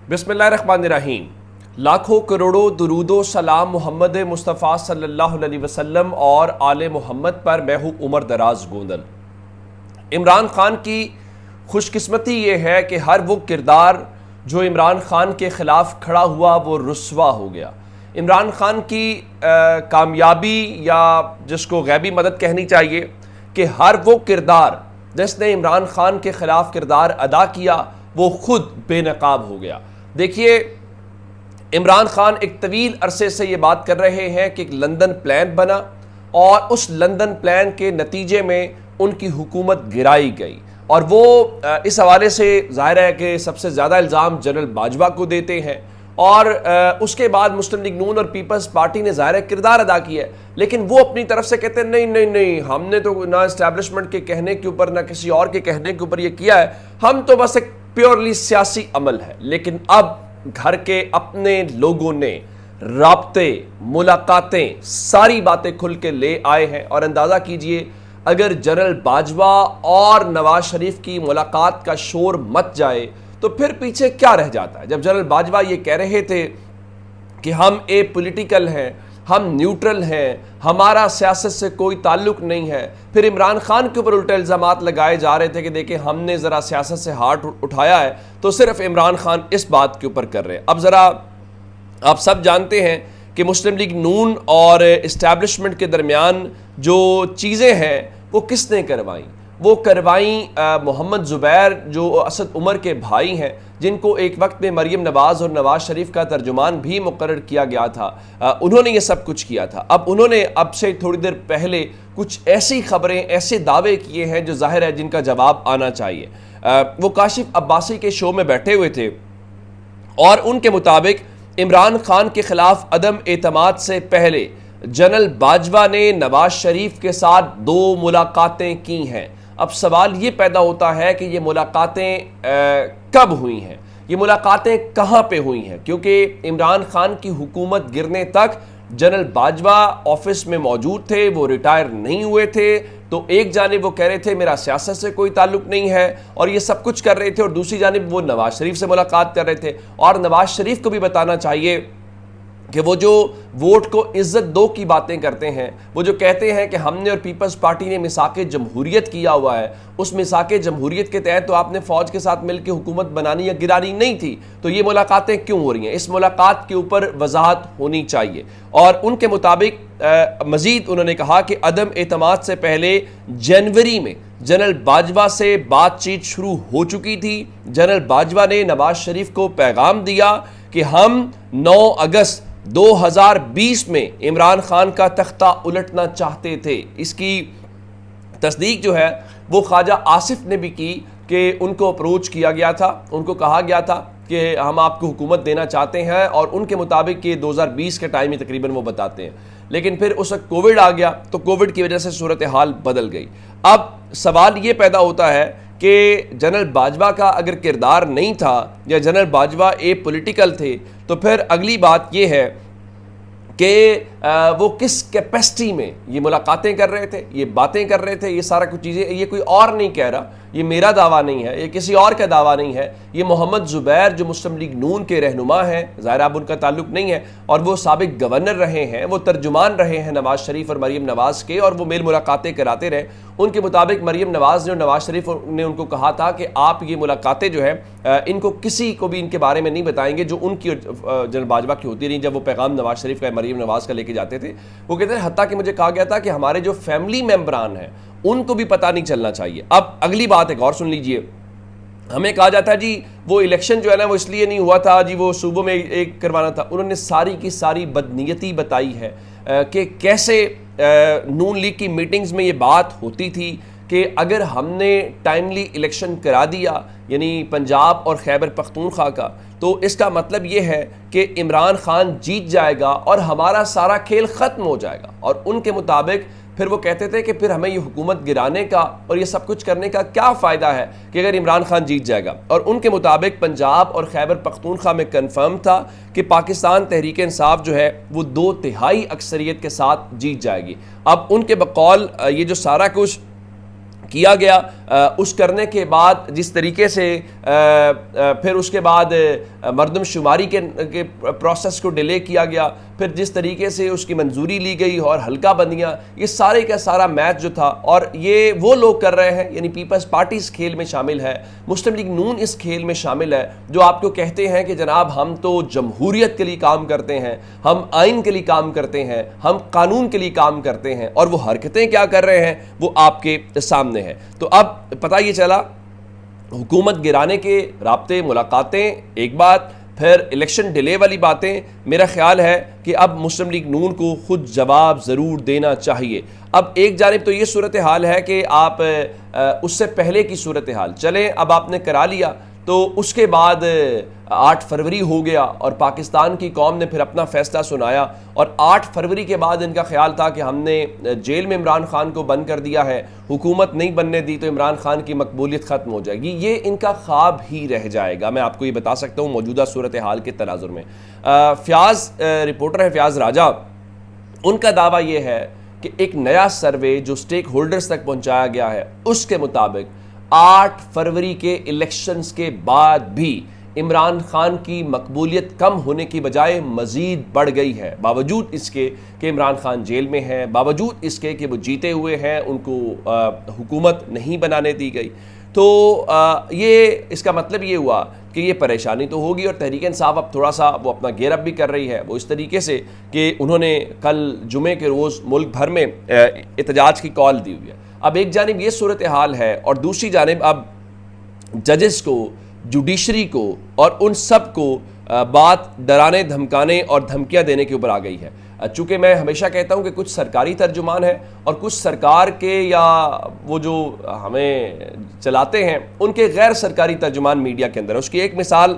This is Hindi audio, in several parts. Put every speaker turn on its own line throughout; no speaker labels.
बिस्मिल्लाहिर्रहमानिर्रहीम। लाखों करोड़ों दुरूदो सलाम मोहम्मद मुस्तफ़ा सल्लल्लाहु अलैहि वसल्लम और आले मोहम्मद पर। मैं हूँ उमर दराज गोंदल। इमरान खान की खुशकिस्मती ये है कि हर वो किरदार जो इमरान खान के ख़िलाफ़ खड़ा हुआ वो रुस्वा हो गया। इमरान खान की कामयाबी या जिसको गैबी मदद कहनी चाहिए कि हर वो किरदार जिसने इमरान खान के ख़िलाफ़ किरदार अदा किया वो खुद बेनकाब हो गया। देखिए, इमरान खान एक तवील अरसे से ये बात कर रहे हैं कि एक लंदन प्लान बना और उस लंदन प्लान के नतीजे में उनकी हुकूमत गिराई गई, और वो इस हवाले से ज़ाहिर है कि सबसे ज़्यादा इल्ज़ाम जनरल बाजवा को देते हैं। और उसके बाद मुस्लिम लीग नून और पीपल्स पार्टी ने ज़ाहिर है किरदार अदा किया है, लेकिन वो अपनी तरफ से कहते हैं नहीं नहीं नहीं, हमने तो ना इस्टेब्लिशमेंट के कहने के ऊपर ना किसी और के कहने के ऊपर ये किया है, हम तो बस एक प्योरली सियासी अमल है। लेकिन अब घर के अपने लोगों ने राब्ते, मुलाकातें, सारी बातें खुल के ले आए हैं। और अंदाज़ा कीजिए, अगर जनरल बाजवा और नवाज शरीफ की मुलाकात का शोर मच जाए तो फिर पीछे क्या रह जाता है। जब जनरल बाजवा ये कह रहे थे कि हम ए पॉलिटिकल हैं, हम न्यूट्रल हैं, हमारा सियासत से कोई ताल्लुक नहीं है, फिर इमरान खान के ऊपर उल्टे इल्ज़ामात लगाए जा रहे थे कि देखिए हमने ज़रा सियासत से हाथ उठाया है, तो सिर्फ इमरान खान इस बात के ऊपर कर रहे हैं। अब ज़रा आप सब जानते हैं कि मुस्लिम लीग नून और इस्टेब्लिशमेंट के दरमियान जो चीज़ें हैं वो किसने करवाई? वो करवाई मोहम्मद ज़ुबैर, जो असद उमर के भाई हैं, जिनको एक वक्त में मरीम नवाज़ और नवाज़ शरीफ का तर्जुमान भी मुकर्रर किया गया था। उन्होंने ये सब कुछ किया था। अब उन्होंने अब से थोड़ी देर पहले कुछ ऐसी खबरें, ऐसे दावे किए हैं जो जाहिर है जिनका जवाब आना चाहिए। वो काशिफ अब्बासी के शो में बैठे हुए थे और उनके मुताबिक इमरान खान के ख़िलाफ़ अदम एतमाद से पहले जनरल बाजवा ने नवाज शरीफ के साथ 2 मुलाकातें की हैं। अब सवाल ये पैदा होता है कि ये मुलाकातें कब हुई हैं, ये मुलाकातें कहाँ पे हुई हैं, क्योंकि इमरान खान की हुकूमत गिरने तक जनरल बाजवा ऑफिस में मौजूद थे, वो रिटायर नहीं हुए थे। तो एक जानिब वो कह रहे थे मेरा सियासत से कोई ताल्लुक नहीं है और ये सब कुछ कर रहे थे, और दूसरी जानिब वो नवाज शरीफ से मुलाकात कर रहे थे। और नवाज शरीफ को भी बताना चाहिए कि वो जो वोट को इज्जत दो की बातें करते हैं, वो जो कहते हैं कि हमने और पीपल्स पार्टी ने मिसाके जमहूरियत किया हुआ है, उस मिसाके जमहूरियत के तहत तो आपने फ़ौज के साथ मिलकर हुकूमत बनानी या गिरानी नहीं थी, तो ये मुलाकातें क्यों हो रही हैं? इस मुलाकात के ऊपर वजाहत होनी चाहिए। और उनके मुताबिक मज़ीद उन्होंने कहा कि अदम एतमाद से पहले जनवरी में जनरल बाजवा से बातचीत शुरू हो चुकी थी। जनरल बाजवा ने नवाज शरीफ को पैगाम दिया कि हम 9 अगस्त 2020 में इमरान खान का तख्ता उलटना चाहते थे। इसकी तस्दीक जो है वो ख्वाजा आसिफ ने भी की कि उनको अप्रोच किया गया था, उनको कहा गया था कि हम आपको हुकूमत देना चाहते हैं, और उनके मुताबिक ये 2020 के टाइम ही तकरीबन वो बताते हैं। लेकिन फिर उस वक्त कोविड आ गया, तो कोविड की वजह से सूरत हाल बदल गई। अब सवाल ये पैदा होता है कि जनरल बाजवा का अगर किरदार नहीं था या जनरल बाजवा ए पॉलिटिकल थे, तो फिर अगली बात ये है कि वो किस कैपेसिटी में ये मुलाकातें कर रहे थे, ये बातें कर रहे थे, ये सारा कुछ चीज़ें। ये कोई और नहीं कह रहा, ये मेरा दावा नहीं है, ये किसी और का दावा नहीं है, ये मोहम्मद ज़ुबैर जो मुस्लिम लीग नून के रहनुमा हैं, ज़ाहिर अब उनका ताल्लुक नहीं है, और वो साबिक गवर्नर रहे हैं, वो तर्जुमान रहे हैं नवाज शरीफ और मरीम नवाज़ के, और वो मेल मुलाकातें कराते रहे। उनके मुताबिक मरीम नवाज़ ने और नवाज शरीफ ने उनको कहा था कि आप ये मुलाकातें जो है इनको किसी को भी इनके बारे में नहीं बताएंगे, जो उनकी जनरल बाजवा की होती रही। जब वो पैगाम नवाज शरीफ का मरीम नवाज़ का लेके जाते थे, वो कहते हैं हत्ता कि मुझे कहा गया था कि हमारे जो फैमिली मेम्बरान हैं उनको भी पता नहीं चलना चाहिए। अब अगली बात एक और सुन लीजिए। हमें कहा जाता है जी वो इलेक्शन जो है ना वो इसलिए नहीं हुआ था जी, वो सूबों में एक करवाना था। उन्होंने सारी की सारी बदनीयती बताई है कि कैसे नून लीग की मीटिंग्स में ये बात होती थी कि अगर हमने टाइमली इलेक्शन करा दिया, यानी पंजाब और खैबर पख्तूनख्वा का, तो इसका मतलब ये है कि इमरान खान जीत जाएगा और हमारा सारा खेल ख़त्म हो जाएगा। और उनके मुताबिक फिर वो कहते थे कि फिर हमें ये हुकूमत गिराने का और ये सब कुछ करने का क्या फ़ायदा है कि अगर इमरान खान जीत जाएगा। और उनके मुताबिक पंजाब और खैबर पख्तूनख्वा में कन्फर्म था कि पाकिस्तान तहरीक इंसाफ जो है वो 2/3 अक्सरियत के साथ जीत जाएगी। अब उनके बकौल ये जो सारा कुछ किया गया। उस करने के बाद जिस तरीके से फिर उसके बाद मरदमशुमारी के प्रोसेस को डिले किया गया, फिर जिस तरीके से उसकी मंजूरी ली गई और हल्का बंदियाँ, ये सारे का सारा मैच जो था, और ये वो लोग कर रहे हैं, यानी पीपल्स पार्टी इस खेल में शामिल है, मुस्लिम लीग नून इस खेल में शामिल है, जो आपको कहते हैं कि जनाब हम तो जमहूरियत के लिए काम करते हैं, हम आइन के लिए काम करते हैं, हम कानून के लिए काम करते हैं, और वो हरकतें क्या कर रहे हैं वो आपके सामने है। तो अब पता ये चला, हुकूमत गिराने के राब्ते, मुलाकातें एक बात, फिर इलेक्शन डिले वाली बातें। मेरा ख्याल है कि अब मुस्लिम लीग नून को खुद जवाब ज़रूर देना चाहिए। अब एक जानिब तो ये सूरत हाल है कि आप उससे पहले की सूरत हाल चलें, अब आपने करा लिया तो उसके बाद 8 फरवरी हो गया और पाकिस्तान की कौम ने फिर अपना फैसला सुनाया, और 8 फरवरी के बाद इनका ख्याल था कि हमने जेल में इमरान खान को बंद कर दिया है, हुकूमत नहीं बनने दी तो इमरान खान की मकबूलियत ख़त्म हो जाएगी। ये इनका ख्वाब ही रह जाएगा, मैं आपको ये बता सकता हूँ मौजूदा सूरत हाल के तनाजुर में। फ़याज़ रिपोर्टर है फ़याज़ राजा, उनका दावा ये है कि एक नया सर्वे जो स्टेक होल्डर्स तक पहुँचाया गया है उसके मुताबिक 8 फरवरी के इलेक्शंस के बाद भी इमरान खान की मकबूलियत कम होने की बजाय मज़ीद बढ़ गई है, बावजूद इसके कि इमरान खान जेल में है, बावजूद इसके कि वो जीते हुए हैं, उनको हुकूमत नहीं बनाने दी गई। तो ये इसका मतलब ये हुआ कि ये परेशानी तो होगी, और तहरीक इंसाफ अब थोड़ा सा वो अपना गेयर अप भी कर रही है, वो इस तरीके से कि उन्होंने कल जुमे के रोज़ मुल्क भर में एहतजाज की कॉल दी हुई है। अब एक जानिब ये सूरत हाल है, और दूसरी जानिब अब जजेस को, जुडिशरी को और उन सब को बात डराने, धमकाने और धमकियां देने के ऊपर आ गई है। चूँकि मैं हमेशा कहता हूं कि कुछ सरकारी तर्जुमान है और कुछ सरकार के या वो जो हमें चलाते हैं उनके गैर सरकारी तर्जुमान मीडिया के अंदर। उसकी एक मिसाल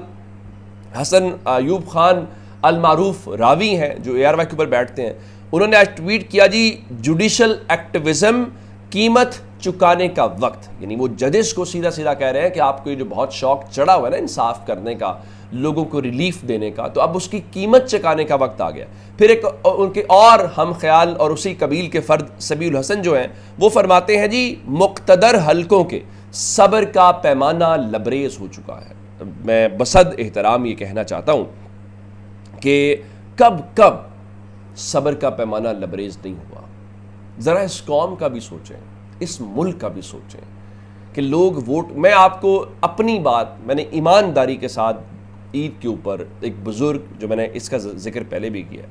हसन अयूब खान अल मारूफ रावी हैं जो ARY के ऊपर बैठते हैं। उन्होंने आज ट्वीट किया, जी जुडिशल एक्टिविज्म कीमत चुकाने का वक्त, यानी वो जजेस को सीधा सीधा कह रहे हैं कि आपको ये जो बहुत शौक चढ़ा हुआ है ना इंसाफ करने का, लोगों को रिलीफ देने का, तो अब उसकी कीमत चुकाने का वक्त आ गया। फिर एक उनके और हम ख्याल और उसी कबील के फर्द सबीउल हसन जो हैं वो फरमाते हैं, जी मुक्तदर हलकों के सब्र का पैमाना लबरेज हो चुका है। मैं बसद एहतराम ये कहना चाहता हूँ कि कब कब सब्र का पैमाना लबरेज नहीं हुआ। ज़रा इस कौम का भी सोचें, इस मुल्क का भी सोचें कि लोग वोट, मैं आपको अपनी बात, मैंने ईमानदारी के साथ ईद के ऊपर एक बुज़ुर्ग, जो मैंने इसका जिक्र पहले भी किया,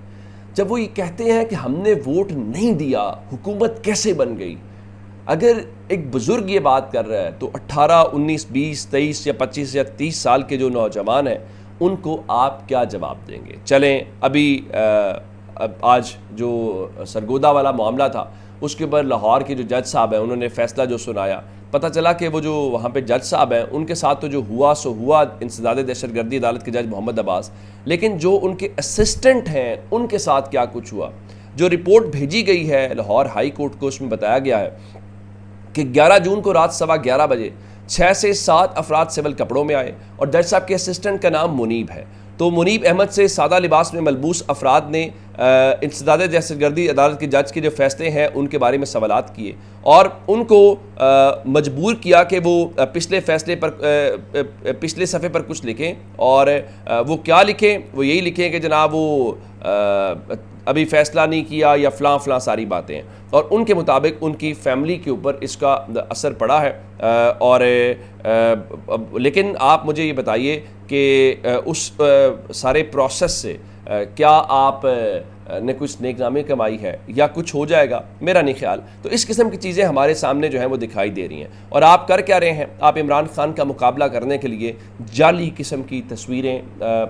जब वो ये कहते हैं कि हमने वोट नहीं दिया, हुकूमत कैसे बन गई। अगर एक बुज़ुर्ग ये बात कर रहा है तो 18, 19, 20, 23 या 25 या 30 साल के जो नौजवान हैं उनको आप क्या जवाब देंगे। चलें अभी आज जो सरगोदा वाला मामला था उसके ऊपर लाहौर के जो जज साहब हैं उन्होंने फ़ैसला जो सुनाया, पता चला कि वो जो वहाँ पे जज साहब हैं उनके साथ तो जो हुआ सो हुआ, इंसदाद दहशतगर्दी अदालत के जज मोहम्मद अब्बास, लेकिन जो उनके असिस्टेंट हैं उनके साथ क्या कुछ हुआ। जो रिपोर्ट भेजी गई है लाहौर हाई कोर्ट को, उसमें बताया गया है कि 11 जून को रात 11:15 बजे 6 से 7 अफराद सिविल कपड़ों में आए और जज साहब के असिस्टेंट का नाम मुनीब है। तो मुनीब अहमद से सादा लिबास में मलबूस अफराद ने इंसदाद दहशतगर्दी अदालत के जज के जो फैसले हैं उनके बारे में सवालात किए और उनको मजबूर किया कि वो पिछले फैसले पर पिछले सफ़े पर कुछ लिखें। और वो क्या लिखें, वो यही लिखें कि जनाब वो अभी फ़ैसला नहीं किया या फ़लाँ फ़लाँ सारी बातें हैं। और उनके मुताबिक उनकी फ़ैमिली के ऊपर इसका असर पड़ा है। और लेकिन आप मुझे ये बताइए कि उस सारे प्रोसेस से क्या आप ने कुछ नेकनामी कमाई है या कुछ हो जाएगा, मेरा नहीं ख्याल। तो इस किस्म की चीज़ें हमारे सामने जो हैं वो दिखाई दे रही हैं। और आप कर क्या रहे हैं, आप इमरान खान का मुकाबला करने के लिए जाली किस्म की तस्वीरें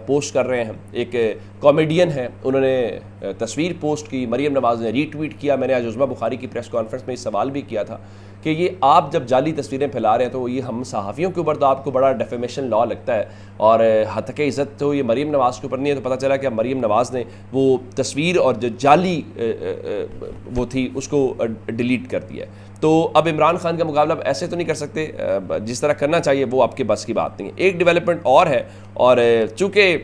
पोस्ट कर रहे हैं। एक कॉमेडियन है, उन्होंने तस्वीर पोस्ट की, मरीम नवाज़ ने रीट्वीट किया। मैंने आज उज़मा बुखारी की प्रेस कॉन्फ्रेंस में इस सवाल भी किया था कि ये आप जब जाली तस्वीरें फैला रहे हैं तो ये हम सहाफ़ियों के ऊपर तो आपको बड़ा डेफेमेशन लॉ लगता है और हतक इज़्ज़त तो ये मरीम नवाज़ के ऊपर नहीं है। तो पता चला कि मरीम नवाज़ ने वो तस्वीर और जो जाली वो थी उसको डिलीट कर दिया। तो अब इमरान खान का मुकाबला ऐसे तो नहीं कर सकते, जिस तरह करना चाहिए वो आपके बस की बात नहीं है। एक डेवलपमेंट और है, और चूँकि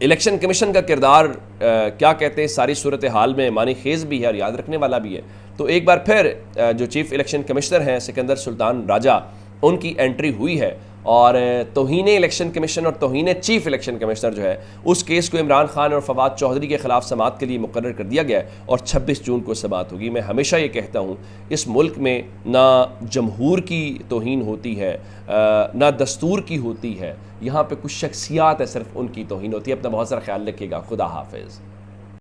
इलेक्शन कमीशन का किरदार क्या कहते हैं सारी सूरत हाल में मानी खेज़ भी है और याद रखने वाला भी है। तो एक बार फिर जो चीफ़ इलेक्शन कमिश्नर हैं सिकंदर सुल्तान राजा, उनकी एंट्री हुई है और तौहीन इलेक्शन कमीशन और तौहीन चीफ इलेक्शन कमिश्नर जो है उस केस को इमरान खान और फवाद चौधरी के ख़िलाफ़ समाअत के लिए मुकर्रर कर दिया गया है और 26 जून को समाअत होगी। मैं हमेशा ये कहता हूँ इस मुल्क में ना जमहूर की तौहीन होती है ना दस्तूर की होती है, यहाँ पे कुछ शख्सियात है सिर्फ उनकी तौहीन होती है। अपना बहुत सारा ख्याल रखिएगा। खुदा हाफिज़।